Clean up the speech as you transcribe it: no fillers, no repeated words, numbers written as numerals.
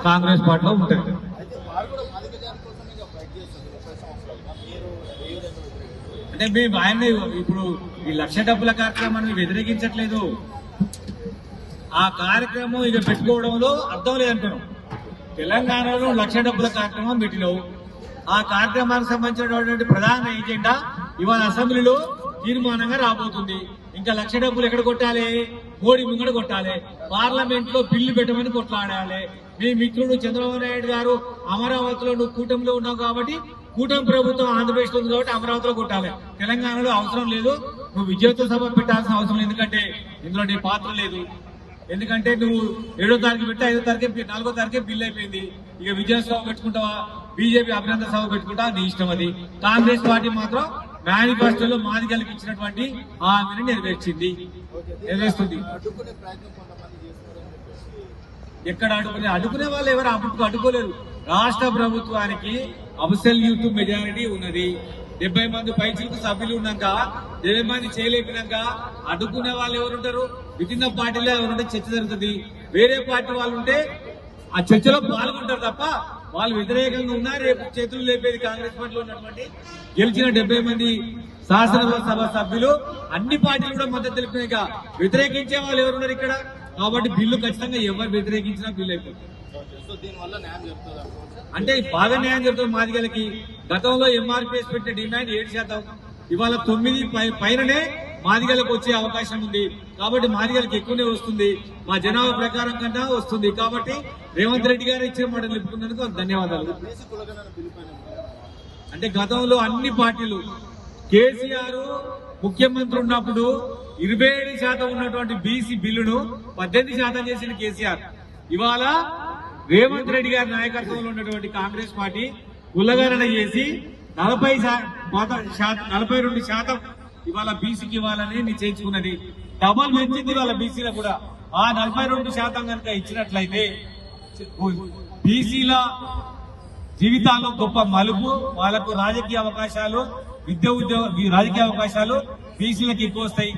కాంగ్రెస్ పార్టీలో ఉంటుంది. అంటే మేము ఆయన్ని ఇప్పుడు ఈ లక్ష డబ్బుల కార్యక్రమాన్ని వ్యతిరేకించట్లేదు. ఆ కార్యక్రమం ఇక పెట్టుకోవడంలో అర్థం లేదంటున్నాం. తెలంగాణలో లక్ష డబ్బుల కార్యక్రమం పెట్టినావు. ఆ కార్యక్రమానికి సంబంధించినటువంటి ప్రధాన ఎజెండా ఇవాళ అసెంబ్లీలో తీర్మానంగా రాబోతుంది. ఇంకా లక్ష డబ్బులు ఎక్కడ కొట్టాలి? మోడీ ముంగడ కొట్టాలి. పార్లమెంట్ లో బిల్లు పెట్టమని కొట్లాడాలి. మీ మిత్రుడు చంద్రబాబు నాయుడు గారు అమరావతిలో నువ్వు కూటమిలో ఉన్నావు కాబట్టి, కూటమి ప్రభుత్వం ఆంధ్రప్రదేశ్ లో ఉంది కాబట్టి అమరావతిలో కొట్టాలి. తెలంగాణలో అవసరం లేదు. నువ్వు విజయోత్సవ సభ పెట్టాల్సిన అవసరం లేదు. ఎందుకంటే ఇందులో నీ పాత్ర లేదు. ఎందుకంటే నువ్వు 7వ తారీఖు పెట్టి 5వ తారీఖు 4వ తారీఖే బిల్లు అయిపోయింది. ఇక విజయోత్సవ పెట్టుకుంటావా, బీజేపీ అభినందన సభ పెట్టుకుంటా, నీ ఇష్టం. అది కాంగ్రెస్ పార్టీ మాత్రం మేనిఫెస్టోలో మాదిగలకు ఇచ్చినటువంటి హామీని నెరవేరుస్తుంది. ఎక్కడ అడ్డుకునే వాళ్ళు ఎవరు అడ్డుకోలేరు. రాష్ట్ర ప్రభుత్వానికి అబ్సల్యూట్ మెజారిటీ ఉన్నది. 70 మంది పైచిలకు సభ్యులు ఉన్నాక 70 మంది చేయలేపినాక అడ్డుకునే వాళ్ళు ఎవరుంటారు? విభిన్న పార్టీలో ఎవరుంటే చర్చ జరుగుతుంది. వేరే పార్టీ వాళ్ళు ఉంటే ఆ చర్చలో పాల్గొంటారు తప్ప వాళ్ళు వ్యతిరేకంగా ఉన్నా రేపు చేతులు లేపేది కాంగ్రెస్ పార్టీలో ఉన్నటువంటి గెలిచిన 70 మంది శాసనసభ సభ్యులు అన్ని పార్టీలు కూడా మద్దతు తెలిపినాక వ్యతిరేకించే వాళ్ళు ఎవరున్నారు ఇక్కడ? కాబట్టి బిల్లు ఖచ్చితంగా ఎవరు వ్యతిరేకించినా బిల్లు అయిపోతుంది. అంటే బాగా న్యాయం జరుగుతుంది మాదిగలకి. గతంలో ఎంఆర్పీఎస్ పెట్టిన డిమాండ్ 7%, ఇవాళ 9 పైననే మాదిగలకు వచ్చే అవకాశం ఉంది. కాబట్టి మాదిగలకు ఎక్కువనే వస్తుంది. మా జనాభా ప్రకారం కన్నా వస్తుంది. కాబట్టి రేవంత్ రెడ్డి గారు ఇచ్చిన మాట నిలుపుకున్నందుకు ధన్యవాదాలు. అంటే గతంలో అన్ని పార్టీలు కేసీఆర్ ముఖ్యమంత్రి ఉన్నప్పుడు 27% ఉన్నటువంటి బీసీ బిల్లును 18% చేసిన కేసీఆర్. ఇవాళ రేవంత్ రెడ్డి గారి నాయకత్వంలో ఉన్నటువంటి కాంగ్రెస్ పార్టీ ఉల్లగరణ చేసి 42% ఇవాళ బీసీకి ఇవ్వాలని నిశ్చయించుకున్నది. డబల్ పెంచింది వాళ్ళ బీసీలో కూడా. ఆ 42% కనుక ఇచ్చినట్లయితే బీసీల జీవితాల్లో గొప్ప మలుపు, వాళ్ళకు రాజకీయ అవకాశాలు, విద్య ఉద్యోగ రాజకీయ అవకాశాలు బీసీలకు ఎక్కువ వస్తాయి.